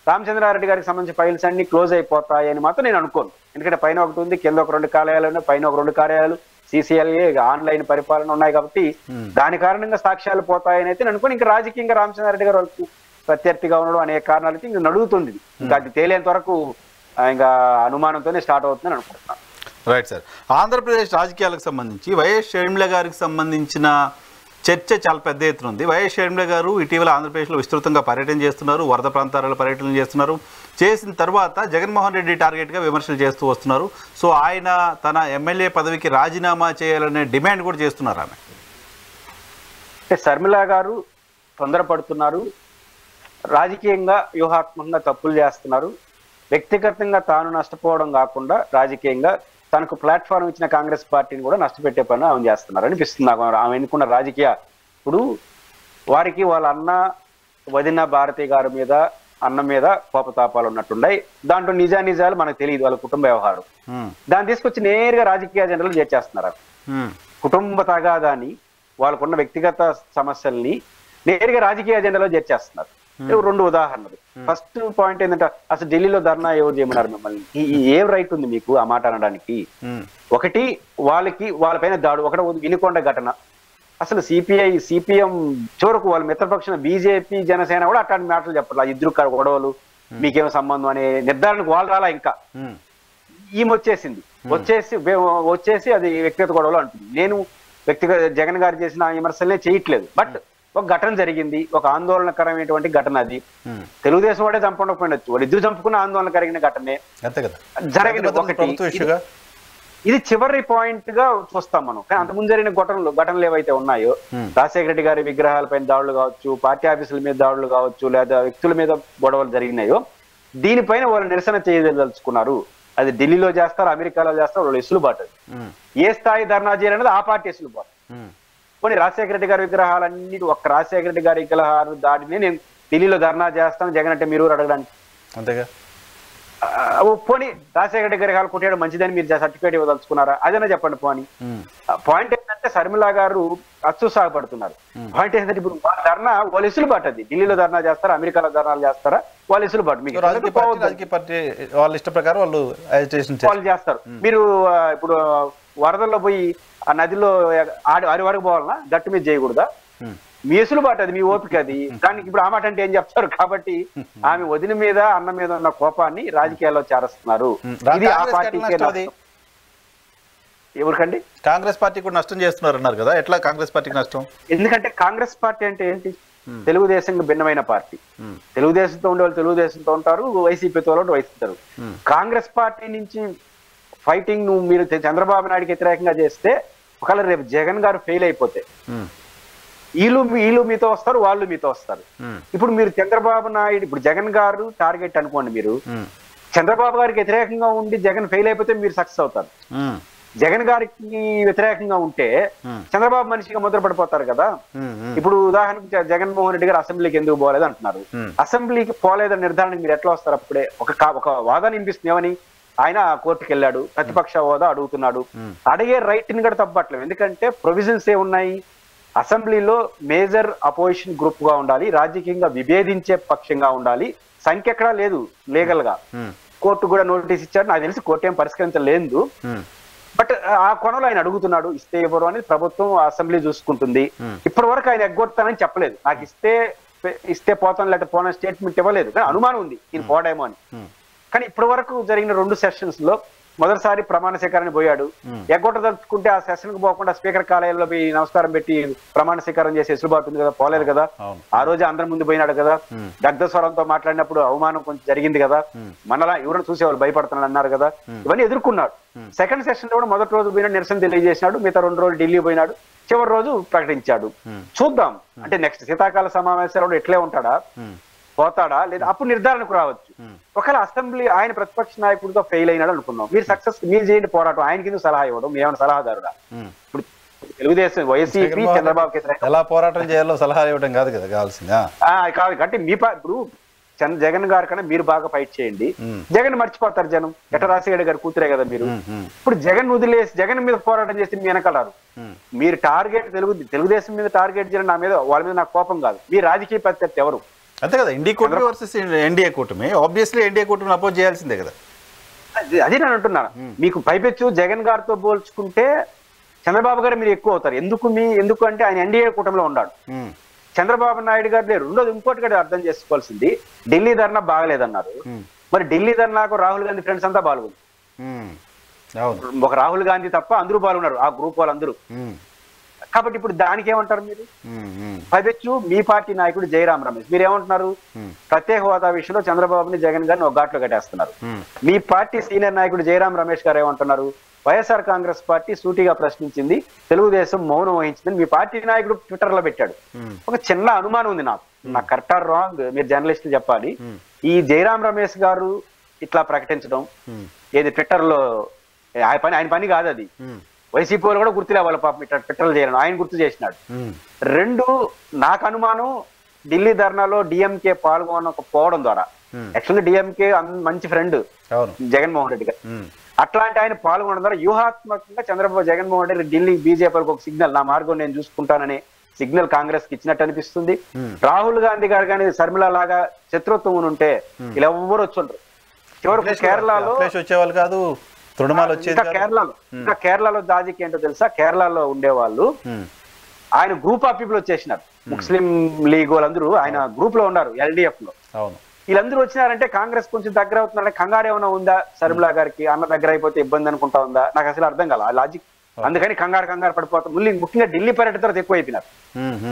రామచంద్రారెడ్డి గారికి సంబంధించిన ఫైల్స్ అన్ని క్లోజ్ అయిపోతాయని మాత్రం నేను అనుకోను. ఎందుకంటే పైన ఒకటి ఉంది, కింద ఒక 2 కార్యాలయాలు ఉన్నాయి, పైన ఒక 2 కార్యాలయాలు, CCLA ఆన్లైన్ పరిపాలన ఉన్నాయి కాబట్టి దాని కారణంగా సాక్ష్యాలు పోతాయని అయితే నేను అనుకోను. ఇంకా రాజకీయంగా రామచంద్రారెడ్డి గారు వాళ్ళకు ప్రత్యర్థిగా ఉండడం అనేక కారణాలకి ఇంకా నడుగుతుంది. ఇంకా అది తేలేంత వరకు ఇంకా అనుమానంతోనే స్టార్ట్ అవుతుందని అనుకుంటున్నాను. Right sir. ఆంధ్రప్రదేశ్ రాజకీయాలకు సంబంధించి వైఎస్ షర్మిల గారికి సంబంధించిన చర్చ చాలా పెద్ద ఎత్తున ఉంది. వైఎస్ షర్మిల గారు ఇటీవల ఆంధ్రప్రదేశ్లో విస్తృతంగా పర్యటన చేస్తున్నారు, వరద ప్రాంతాలలో పర్యటన చేస్తున్నారు. చేసిన తర్వాత జగన్మోహన్ రెడ్డి టార్గెట్గా విమర్శలు చేస్తూ వస్తున్నారు. సో ఆయన తన ఎమ్మెల్యే పదవికి రాజీనామా చేయాలనే డిమాండ్ కూడా చేస్తున్నారు. ఆమె అంటే షర్మిల గారు తొందరపడుతున్నారు, రాజకీయంగా వ్యూహాత్మకంగా తప్పులు చేస్తున్నారు. వ్యక్తిగతంగా తాను నష్టపోవడం కాకుండా రాజకీయంగా తనకు ప్లాట్ఫామ్ ఇచ్చిన కాంగ్రెస్ పార్టీని కూడా నష్టపెట్టే పని ఆమె చేస్తున్నారు అనిపిస్తుంది నాకు. ఆమె ఎన్నుకున్న రాజకీయ ఇప్పుడు వారికి వాళ్ళ అన్న వదిన భారతి గారి మీద, అన్న మీద కోపతాపాలు ఉన్నట్టున్నాయి. దాంట్లో నిజాలు మనకు తెలియదు, వాళ్ళ కుటుంబ వ్యవహారం. దాన్ని తీసుకొచ్చి నేరుగా రాజకీయ అజెండాలు చేర్చేస్తున్నారు. కుటుంబ తగాదాన్ని, వాళ్ళకున్న వ్యక్తిగత సమస్యల్ని నేరుగా రాజకీయ అజెండాలో చేర్చేస్తున్నారు. 2 ఉదాహరణలు. ఫస్ట్ పాయింట్ ఏంటంటే అసలు ఢిల్లీలో ధర్నా ఎవరు చేయమన్నారు మిమ్మల్ని? ఏం రైట్ ఉంది మీకు ఆ మాట అనడానికి? ఒకటి వాళ్ళపైన దాడు, ఒకటి వినుకొండ ఘటన. అసలు CPM చివరకు వాళ్ళ మిత్రపక్షం BJP జనసేన కూడా అట్లాంటి మాటలు చెప్పాలి. 2 గొడవలు, మీకేం సంబంధం అనే నిర్ధారణకు వాళ్ళు రాలా. ఇంకా ఈమె వచ్చేసి అది వ్యక్తిగత గొడవలు అంటుంది. నేను వ్యక్తిగత జగన్ గారు చేసిన విమర్శలే చేయట్లేదు. బట్ ఒక ఘటన జరిగింది, ఒక ఆందోళనకరమైనటువంటి ఘటన. అది తెలుగుదేశం వాడే చంపకపోయినచ్చు, వాడు ఇద్దరు చంపుకున్న ఆందోళన కలిగిన ఘటనే జరిగింది. ఒకటి ఇది చివరి పాయింట్ గా చూస్తాం మనం. కానీ అంతకుముందు జరిగిన ఘటనలు ఏవైతే ఉన్నాయో, రాజశేఖర రెడ్డి గారి విగ్రహాలపైన దాడులు కావచ్చు, పార్టీ ఆఫీసుల మీద దాడులు కావచ్చు, లేదా వ్యక్తుల మీద గొడవలు జరిగినాయో, దీనిపైన వాళ్ళు నిరసన చేయదలుచుకున్నారు. అది ఢిల్లీలో చేస్తారు, అమెరికాలో చేస్తారు, వాళ్ళు ఎసులుబాటు. ఏ స్థాయి ధర్నా చేయాలనేది ఆ పార్టీ ఎసులుబాటు. కొన్ని రాజశేఖర రెడ్డి గారి విగ్రహాలన్నీ, ఒక్క రాజశేఖర రెడ్డి గారి విగ్రహాలు దాడిని నేను ఢిల్లీలో ధర్నా చేస్తాను జగన్ అంటే మీరు అడగడానికి అంతేగా. పోనీ రాజశేఖర రెడ్డి గారి కొట్టేయడం మంచిదని మీరు సర్టిఫికేట్ ఇవ్వదలుచుకున్నారా? అదైనా చెప్పండి. పోనీ పాయింట్ ఏంటంటే షర్మిల గారు అత్యుత్సాహపడుతున్నారు. పాయింట్ ఏంటంటే ఇప్పుడు ధర్నా వాళ్ళు ఎసులుబాటు. అది ఢిల్లీలో ధర్నా చేస్తారా, అమెరికాలో ధర్నాలు చేస్తారా, వాళ్ళు ఎసులుబాటు. మీకు వాళ్ళ ఇష్ట ప్రకారం వాళ్ళు చేస్తారు. మీరు ఇప్పుడు వరదల్లో పోయి ఆ నదిలో ఆడి వరకు పోవాలన్నా గట్టు మీద చేయకూడదా? మీ ఎసులుబాటు అది, మీ ఓపిక అది. దానికి ఇప్పుడు ఆ మాట అంటే ఏం చెప్తారు? కాబట్టి ఆమె వదిన మీద అన్న మీద ఉన్న కోపాన్ని రాజకీయాల్లో చేరుస్తున్నారు. ఇది ఆ పార్టీకి. ఎవరికండి? కాంగ్రెస్ పార్టీ కూడా నష్టం చేస్తున్నారు అన్నారు కదా, ఎట్లా కాంగ్రెస్ పార్టీకి నష్టం? ఎందుకంటే కాంగ్రెస్ పార్టీ అంటే ఏంటి? తెలుగుదేశం భిన్నమైన పార్టీ. తెలుగుదేశంతో ఉండే వాళ్ళు తెలుగుదేశంతో ఉంటారు, వైసీపీతో వాళ్ళు వైసీపీతారు. కాంగ్రెస్ పార్టీ నుంచి ఫైటింగ్ మీరు చంద్రబాబు నాయుడుకి వ్యతిరేకంగా చేస్తే, ఒకవేళ రేపు జగన్ గారు ఫెయిల్ అయిపోతే వీళ్ళు మీతో వస్తారు, వాళ్ళు మీతో వస్తారు. ఇప్పుడు మీరు చంద్రబాబు నాయుడు, ఇప్పుడు జగన్ గారు టార్గెట్ అనుకోండి, మీరు చంద్రబాబు గారికి వ్యతిరేకంగా ఉండి జగన్ ఫెయిల్ అయిపోతే మీరు సక్సెస్ అవుతారు. జగన్ గారికి వ్యతిరేకంగా ఉంటే చంద్రబాబు మనిషిగా ముద్రపడిపోతారు కదా. ఇప్పుడు ఉదాహరణకు జగన్మోహన్ రెడ్డి గారు అసెంబ్లీకి ఎందుకు పోలేదు అంటున్నారు. అసెంబ్లీకి పోలేదని నిర్ధారణకు మీరు ఎట్లా వస్తారు? అప్పుడే ఒక వాదన వినిపిస్తుంది. ఏమని? ఆయన కోర్టుకు వెళ్ళాడు, ప్రతిపక్ష హోదా అడుగుతున్నాడు. అడిగే రైట్ ని కూడా తప్పట్లేదు. ఎందుకంటే ప్రొవిజన్స్ ఏమున్నాయి? అసెంబ్లీలో మేజర్ అపోజిషన్ గ్రూప్ గా ఉండాలి, రాజకీయంగా విభేదించే పక్షంగా ఉండాలి. సంఖ్య ఎక్కడా లేదు లీగల్ గా. కోర్టు కూడా నోటీస్ ఇచ్చాడు. నాకు తెలిసి కోర్టు ఏం పరిష్కరించలేదు. బట్ ఆ కొనలో ఆయన అడుగుతున్నాడు. ఇస్తే ఇవ్వరు అనేది ప్రభుత్వం, అసెంబ్లీ చూసుకుంటుంది. ఇప్పటి వరకు ఆయన ఎగ్గొడతానని చెప్పలేదు. నాకు ఇస్తే పోతాను లేకపోతే పోన స్టేట్మెంట్ ఇవ్వలేదు. కానీ అనుమానం ఉంది ఈయన పోడేమో అని. కానీ ఇప్పటి వరకు జరిగిన 2 సెషన్స్ లో మొదటిసారి ప్రమాణ స్వీకారాన్ని పోయాడు. ఎగ్గొట్టదలుచుకుంటే ఆ సెషన్ కు పోకుండా స్పీకర్ కార్యాలయంలో పోయి నమస్కారం పెట్టి ప్రమాణ స్వీకారం చేసి ఎసులుబాటు ఉంది కదా, పోలేదు కదా. ఆ రోజు అందరి ముందు పోయినాడు కదా. దగ్ధ స్వరంతో మాట్లాడినప్పుడు అవమానం కొంచెం జరిగింది కదా. మనలా ఎవరైనా చూసేవాళ్ళు భయపడుతున్నాడు అన్నారు కదా. ఇవన్నీ ఎదుర్కొన్నాడు. సెకండ్ సెషన్ లో కూడా మొదటి రోజు పోయినాడు, నిరసన తెలియజేసినాడు. మిగతా 2 రోజులు ఢిల్లీ పోయినాడు, చివరి రోజు ప్రకటించాడు. చూద్దాం అంటే నెక్స్ట్ శీతాకాల సమావేశాలు ఎట్లే ఉంటాడా, పోతాడా లేదా, అప్పుడు నిర్ధారణకు రావచ్చు. ఒకవేళ అసెంబ్లీ ఆయన ప్రతిపక్ష నాయకుడితో ఫెయిల్ అయినాడు అనుకున్నాం, మీరు సక్సెస్ మీరు చేయండి పోరాటం. ఆయన కింద సలహా ఇవ్వడం, ఏమైనా సలహాదారుడా? ఇప్పుడు తెలుగుదేశం వైసీపీ చంద్రబాబుకి ఎలా పోరాటం చేయాలో సలహా ఇవ్వడం కాదు కదా కావాల్సిందా? కాదు అంటే మీ ఇప్పుడు జగన్ గారి కన్నా మీరు బాగా ఫైట్ చేయండి. జగన్ మర్చిపోతారు జనం. ఎట్ట రాజశేఖర గారు కూతురే కదా మీరు. ఇప్పుడు జగన్ వదిలేసి జగన్ మీద పోరాటం చేసి మీ వెనకలారు. మీరు టార్గెట్ తెలుగుదేశం మీద టార్గెట్ చేయడం నా మీద, వాళ్ళ మీద నాకు కోపం కాదు. మీ రాజకీయ ప్రత్యర్థి ఎవరు? అంతే కదా, ఇండియా కూటమి వర్సెస్ ఎన్డీఏ కూటమి. ఆబ్వియస్లీ ఎన్డీఏ కూటమిని అపోజ్ చేయాల్సిందే కదా. అది నేను అంటున్నాను. మీకు పైపెచ్చు జగన్ గారితో పోల్చుకుంటే చంద్రబాబు గారు మీరు ఎక్కువ అవుతారు. ఎందుకు అంటే ఆయన ఎన్డీఏ కూటమిలో ఉన్నాడు, చంద్రబాబు నాయుడు గారు లేరు. రెండోది ఇంకోటి కూడా అర్థం చేసుకోవాల్సింది, ఢిల్లీ ధర్నా బాగలేదన్నారు. మరి ఢిల్లీ ధర్నాకు రాహుల్ గాంధీ ఫ్రెండ్స్ అంతా పాల్గొన్నారు. ఒక రాహుల్ గాంధీ తప్ప అందరూ పాల్గొన్నారు, ఆ గ్రూప్ వాళ్ళందరూ. కాబట్టి ఇప్పుడు దానికి ఏమంటారు మీరు? పైపెచ్చు మీ పార్టీ నాయకుడు జయరాం రమేష్ మీరు ఏమంటున్నారు? ప్రత్యేక హోదా విషయంలో చంద్రబాబుని జగన్ గారిని ఒక ఘాట్లో కట్టేస్తున్నారు. మీ పార్టీ సీనియర్ నాయకుడు జయరాం రమేష్ గారు ఏమంటున్నారు? వైఎస్ఆర్ కాంగ్రెస్ పార్టీ సూటిగా ప్రశ్నించింది, తెలుగుదేశం మౌనం వహించిందని మీ పార్టీ నాయకుడు ట్విట్టర్ లో పెట్టాడు. ఒక చిన్న అనుమానం ఉంది నాకు కరెక్ట్ ఆర్ రాంగ్, మీరు జర్నలిస్టులు చెప్పాలి. ఈ జయరాం రమేష్ గారు ఇట్లా ప్రకటించడం ఏది ట్విట్టర్ లో ఆయన పని కాదు. అది వైసీపీ వాళ్ళు కూడా గుర్తులే వాళ్ళ పాపం ఇట్లా ట్విట్టర్లు చేయడం, ఆయన గుర్తు చేసినాడు. 2 నాకు అనుమానం, ఢిల్లీ ధర్నాలో డిఎంకే పాల్గొనకపోవడం ద్వారా, యాక్చువల్గా డిఎంకే మంచి ఫ్రెండ్ జగన్మోహన్ రెడ్డి గారు, అట్లాంటి ఆయన పాల్గొనడం ద్వారా వ్యూహాత్మకంగా జగన్మోహన్ రెడ్డి ఢిల్లీ బీజేపీలకు ఒక సిగ్నల్, నా మార్గం నేను చూసుకుంటాననే సిగ్నల్ కాంగ్రెస్ కి ఇచ్చినట్టు అనిపిస్తుంది. రాహుల్ గాంధీ గారు కానీ శర్మిల లాగా శత్రుత్వం ఉంటే ఇలా ఎవ్వరు వచ్చుంటారు. చివరికి కేరళలో వచ్చేవాళ్ళు కాదు, కేరళలో దాజికి ఏంటో తెలుసా? కేరళలో ఉండేవాళ్ళు ఆయన గ్రూప్ ఆఫ్ పీపుల్ వచ్చేసినారు. ముస్లిం లీగ్ వాళ్ళందరూ ఆయన గ్రూప్ లో ఉన్నారు, ఎల్డిఎఫ్ లో. వీళ్ళందరూ వచ్చినారంటే కాంగ్రెస్ కొంచెం దగ్గర అవుతున్నారంటే కంగారు ఏమైనా ఉందా శర్మిలా గారికి, అన్న దగ్గర అయిపోతే ఇబ్బంది అనుకుంటా ఉందా, నాకు అసలు అర్థం కాల ఆ లాజిక్. అందుకని కంగారు పడిపోతాం. మళ్ళీ ముఖ్యంగా ఢిల్లీ పర్యటన తర్వాత ఎక్కువ అయిపోయినారు.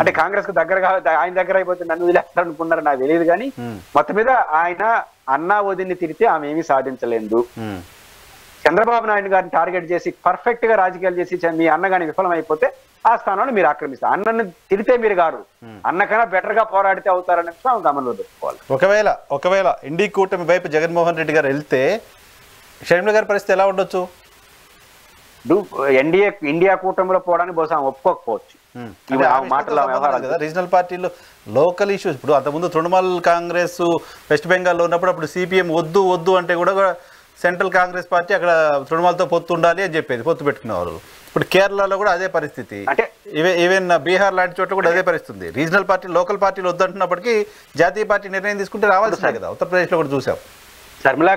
అంటే కాంగ్రెస్ కు దగ్గరగా ఆయన దగ్గర అయిపోతే నన్ను వదిలేస్తారు అనుకున్నారు, నాకు తెలియదు. కానీ మొత్తం మీద ఆయన అన్నా వదిన్ని తిరిగితే ఆమె ఏమీ సాధించలేదు. చంద్రబాబు నాయుడు గారిని టార్గెట్ చేసి పర్ఫెక్ట్ గా రాజకీయాలు చేసి మీ అన్న గాని విఫలం అయిపోతే ఆ స్థానాన్ని మీరు ఆక్రమిస్తారు. అన్నని తిరిగితే మీరు గారు, అన్నకన్నా బెటర్ గా పోరాడితే అవుతారని గమనంలో పెట్టుకోవాలి. ఒకవేళ ఇండి కూటమి వైపు జగన్మోహన్ రెడ్డి గారు వెళ్తే షర్మిల గారి పరిస్థితి ఎలా ఉండొచ్చు? ఇండియా కూటమిలో పోవడానికి బహుశా ఒప్పుకోకపోవచ్చు. రీజనల్ పార్టీలు లోకల్ ఇష్యూస్, ఇప్పుడు అంతకుముందు తృణమూల్ కాంగ్రెస్ వెస్ట్ బెంగాల్లో ఉన్నప్పుడు అప్పుడు సిపిఎం వద్దు అంటే కూడా సెంట్రల్ కాంగ్రెస్ పార్టీ అక్కడ తృణమూల్తో పొత్తు ఉండాలి అని చెప్పేది, పొత్తు పెట్టుకునేవారు. ఇప్పుడు కేరళలో కూడా అదే పరిస్థితి, ఈవెన్ బీహార్ లాంటి చోట్ల కూడా అదే పరిస్థితి. రీజనల్ పార్టీ లోకల్ పార్టీలు వద్దంటున్నప్పటికీ జాతీయ పార్టీ నిర్ణయం తీసుకుంటే రావాల్సిందే కదా. ఉత్తరప్రదేశ్లో కూడా చూసాం. శర్మిలా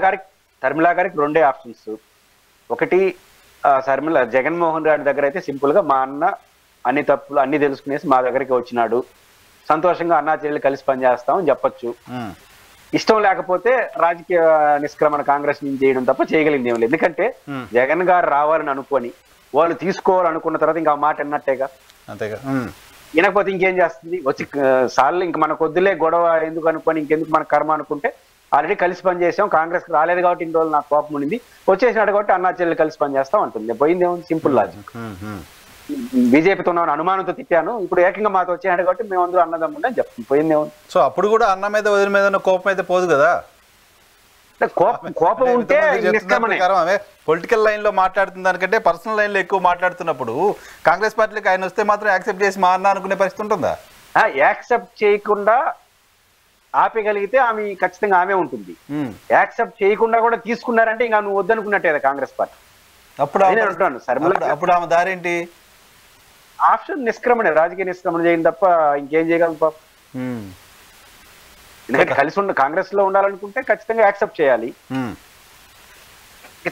గారికి రెండే ఆప్షన్స్. ఒకటి జగన్మోహన్ రెడ్డి దగ్గర అయితే సింపుల్ గా మా అన్న అన్ని తప్పులు అన్ని తెలుసుకునేసి మా దగ్గరికి వచ్చినాడు, సంతోషంగా అన్నా చెల్లెలు కలిసి పనిచేస్తామని చెప్పొచ్చు. ఇష్టం లేకపోతే రాజకీయ నిష్క్రమణ కాంగ్రెస్ నుంచి చేయడం తప్ప చేయగలిగింది ఏం లేదు. ఎందుకంటే జగన్ గారు రావాలని అనుకొని వాళ్ళు తీసుకోవాలనుకున్న తర్వాత ఇంకా ఆ మాట అన్నట్టేగా. అంతేగా, వినకపోతే ఇంకేం చేస్తుంది? వచ్చి సార్లు ఇంక మన కొద్దులే గొడవ ఎందుకు అనుకొని ఇంకెందుకు మన కర్మ అనుకుంటే ఆల్రెడీ కలిసి పనిచేసాం, కాంగ్రెస్ రాలేదు కాబట్టి ఇన్ని రోజులు నాకు కోపం ఉండింది, వచ్చేసినాడు కాబట్టి అన్నా చెల్లెలు కలిసి పనిచేస్తాం అంటుంది. పోయింది ఏముంది? Simple logic. బీజేపీతో ఉన్న అనుమానంతో తిట్టాను, ఇప్పుడు ఏకంగా మాతో వచ్చేసాడు కాబట్టి మేము అందరూ అన్నదమ్ముండే అని చెప్తాం. పోయింది ఏముంది? సో అప్పుడు కూడా అన్న మీద వదిన మీద కోపం అయితే పోదు కదా. కోపం ఉంటే పొలిటికల్ లైన్ లో మాట్లాడుతున్న దానికంటే పర్సనల్ లైన్ లో ఎక్కువ మాట్లాడుతున్నప్పుడు కాంగ్రెస్ పార్టీకి ఆయన వస్తే మాత్రం యాక్సెప్ట్ చేసి మా అన్న అనుకునే పరిస్థితి ఉంటుందా? యాక్సెప్ట్ చేయకుండా ఆపగలిగితే ఆమె ఖచ్చితంగా ఆమె ఉంటుంది. యాక్సెప్ట్ చేయకుండా కూడా తీసుకున్నారంటే ఇంకా నువ్వు వద్దనుకున్నట్టే కదా కాంగ్రెస్ పార్టీ. అప్పుడు ఆమె దారేంటి? ఆప్షన్ నిష్క్రమణ, రాజకీయ నిష్క్రమణ చేయడం తప్ప ఇంకేం చేయగలం పాప. ఎందుకంటే కలిసి కాంగ్రెస్ లో ఉండాలనుకుంటే ఖచ్చితంగా యాక్సెప్ట్ చేయాలి.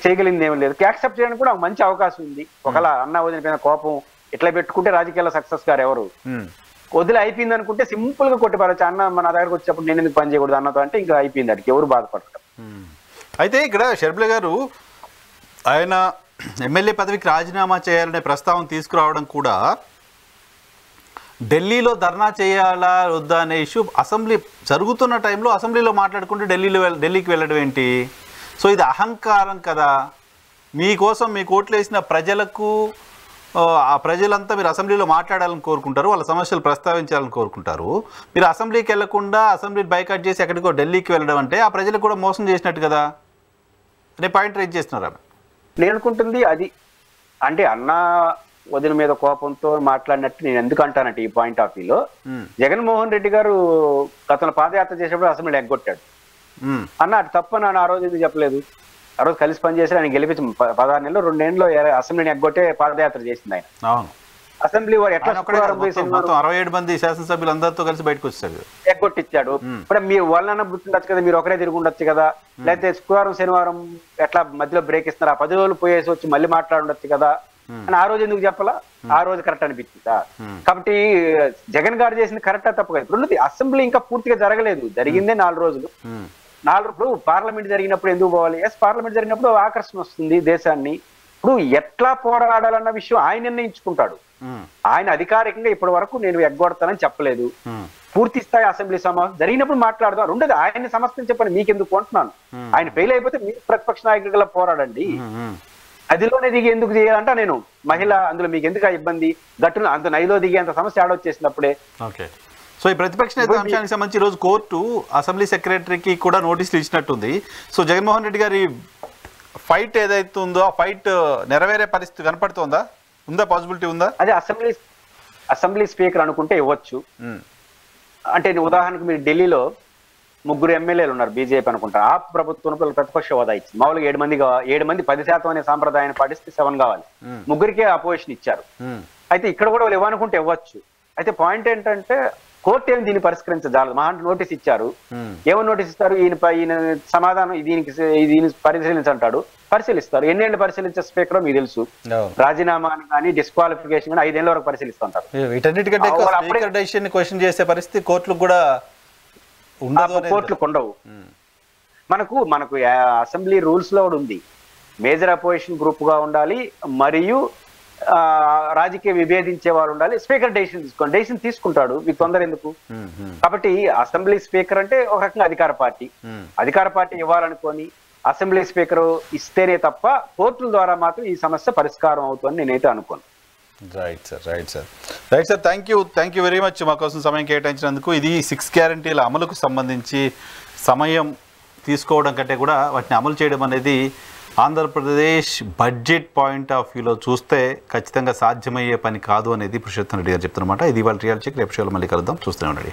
చేయగలిగింది ఏమీ లేదు. యాక్సెప్ట్ చేయడానికి కూడా మంచి అవకాశం ఉంది. ఒకవేళ అన్న వదిలిపోయిన కోపం ఇట్లా పెట్టుకుంటే రాజకీయాల్లో సక్సెస్ గారు ఎవరు? వదిలి అయిపోయింది అనుకుంటే సింపుల్ గా కొట్టిపారచ్చు. అన్న మన దగ్గరకు వచ్చేప్పుడు నేను ఎందుకు పని చేయకూడదు అన్నతో అంటే ఇంకా అయిపోయింది, అడిగి ఎవరు బాధపడతారు. అయితే ఇక్కడ షర్మిల గారు ఆయన ఎమ్మెల్యే పదవికి రాజీనామా చేయాలనే ప్రస్తావన తీసుకురావడం కూడా ఢిల్లీలో ధర్నా చేయాలా వద్దా అనే ఇష్యూ అసెంబ్లీ జరుగుతున్న టైంలో అసెంబ్లీలో మాట్లాడుకుంటే ఢిల్లీకి వెళ్ళడం ఏంటి? సో ఇది అహంకారం కదా. మీకోసం మీకు ఓట్లు వేసిన ప్రజలకు, ఆ ప్రజలంతా మీరు అసెంబ్లీలో మాట్లాడాలని కోరుకుంటారు, వాళ్ళ సమస్యలు ప్రస్తావించాలని కోరుకుంటారు. మీరు అసెంబ్లీకి వెళ్లకుండా అసెంబ్లీ బైకాట్ చేసి ఎక్కడికో ఢిల్లీకి వెళ్ళడం అంటే ఆ ప్రజలకు కూడా మోసం చేసినట్టు కదా అనే పాయింట్ రేజ్ చేస్తున్నారు. నేను అనుకుంటుంది అది అంటే అన్న వదిన మీద కోపంతో మాట్లాడినట్టు నేను ఎందుకు అంటానంటే ఈ పాయింట్ ఆఫ్ వ్యూలో జగన్మోహన్ రెడ్డి గారు గతంలో పాదయాత్ర చేసేప్పుడు అసెంబ్లీ ఎగ్గొట్టాడు. అన్న అది తప్ప నన్ను ఆ రోజు ఎందుకు చెప్పలేదు? ఆ రోజు కలిసి పనిచేసి ఆయన గెలిపించి 16 నెలలు 2 ఏళ్ళు అసెంబ్లీని ఎగ్గొట్టే పాదయాత్ర చేసింది ఆయన. అసెంబ్లీ వారు ఎట్లా 67 మంది శాసనసభ్యులు అందరితో కలిసి బయటకు వచ్చారు, ఎగ్గొట్టిచ్చాడు. ఇప్పుడు మీరు వాళ్ళన్న గుర్తుండొచ్చు కదా, మీరు ఒకరే తిరిగి ఉండొచ్చు కదా. లేకపోతే శుక్రవారం శనివారం ఎట్లా మధ్యలో బ్రేక్ ఇస్తున్నారు, ఆ 10 రోజులు పోయేసి వచ్చి మళ్ళీ మాట్లాడుండొచ్చు కదా అని ఆ రోజు ఎందుకు చెప్పాలా? ఆ రోజు కరెక్ట్ అనిపించిందా? కాబట్టి జగన్ గారు చేసింది కరెక్టా తప్పు కదా. ఇప్పుడు అసెంబ్లీ ఇంకా పూర్తిగా జరగలేదు, జరిగిందే 4 రోజులు. 4 పార్లమెంట్ జరిగినప్పుడు ఎందుకు పోవాలి? పార్లమెంట్ జరిగినప్పుడు ఆకర్షణ వస్తుంది దేశాన్ని. ఇప్పుడు ఎట్లా పోరాడాలన్న విషయం ఆయన నిర్ణయించుకుంటాడు. ఆయన అధికారికంగా ఇప్పటి వరకు నేను ఎగ్గొడతానని చెప్పలేదు. పూర్తి స్థాయి అసెంబ్లీ సమావేశం జరిగినప్పుడు మాట్లాడదాం. రెండోది ఆయన్ని సమస్యలు చెప్పండి, మీకెందుకు అంటున్నాను. ఆయన ఫెయిల్ అయిపోతే మీరు ప్రతిపక్ష నాయకుడిగా పోరాడండి. నదిలోనే దిగి ఎందుకు చేయాలంటే నేను మహిళ, అందులో మీకు ఎందుకు ఇబ్బంది? గట్టులో అంత నదిలో దిగి అంత సమస్య ఆడొచ్చేసినప్పుడే. ఓకే. సో ఈ ప్రతిపక్ష నేత అంశానికి సంబంధించి ఈరోజు కోర్టు అసెంబ్లీ సెక్రటరీకి కూడా నోటీసులు ఇచ్చినట్టుంది. సో జగన్మోహన్ రెడ్డి గారి ఫైట్ ఏదైతే ఉందో ఆ ఫైట్ నెరవేరే పరిస్థితి కనపడుతుందా? ఉందా? పాసిబిలిటీ ఉందా? అదే అసెంబ్లీ స్పీకర్ అనుకుంటే ఇవ్వచ్చు. అంటే ఉదాహరణకు మీరు ఢిల్లీలో 3 ఎమ్మెల్యేలు ఉన్నారు బీజేపీ అనుకుంటా. ఆ ప్రభుత్వం ప్రతిపక్ష హోదా ఇచ్చింది. మామూలుగా 7 మంది 10% అనే సాంప్రదాయాన్ని పాటిస్తే 7 కావాలి. 3కే అపోజిషన్ ఇచ్చారు. అయితే ఇక్కడ కూడా వాళ్ళు ఇవ్వనుకుంటే ఇవ్వచ్చు. అయితే పాయింట్ ఏంటంటే కోర్టు ఏమి దీన్ని పరిష్కరించజాలదు. మహా నోటీస్ ఇచ్చారు. ఏమో నోటీస్ ఇస్తారు? ఈయన సమాధానం దీన్ని పరిశీలించంటాడు. పరిశీలిస్తారు. ఎన్నేళ్ళు పరిశీలించే స్పీకర్ మీకు తెలుసు. రాజీనామాని కానీ డిస్క్వాలిఫికేషన్ కానీ 5 ఏళ్ల వరకు పరిశీలిస్తుంటారు. వీటన్నిటికంటే క్వశ్చన్ చేసే పరిస్థితి కోర్టులకు కూడా ఉండదు అనేది. కోర్టులకు ఉండవు. మనకు అసెంబ్లీ రూల్స్ లో కూడా ఉంది, మేజర్ అపోజిషన్ గ్రూప్ గా ఉండాలి, మరియు రాజకీయ విభేదించే వాళ్ళు ఉండాలి, స్పీకర్ డెసిషన్ తీసుకుంటాడు, మీకు తొందర ఎందుకు? కాబట్టి అసెంబ్లీ స్పీకర్ అంటే ఒక రకంగా అధికార పార్టీ ఇవ్వాలనుకొని అసెంబ్లీ స్పీకర్ ఇస్తేనే తప్ప కోర్టుల ద్వారా మాత్రం ఈ సమస్య పరిష్కారం అవుతుందని నేనైతే అనుకోను. Right sir thank you very much మా కోసం సమయం కేటాయించినందుకు. ఇది 6 గ్యారంటీల అమలుకు సంబంధించి సమయం తీసుకోవడం కంటే కూడా వాటిని అమలు చేయడం అనేది ఆంధ్రప్రదేశ్ బడ్జెట్ పాయింట్ ఆఫ్ వ్యూలో చూస్తే ఖచ్చితంగా సాధ్యమయ్యే పని కాదు అనేది పురుషోత్తం రెడ్డి గారు చెప్తున్నమాట. ఇది వాళ్ళ రియల్ చెక్. రేపు షోలో మళ్ళీ కలుద్దాం. చూస్తూనే ఉండండి.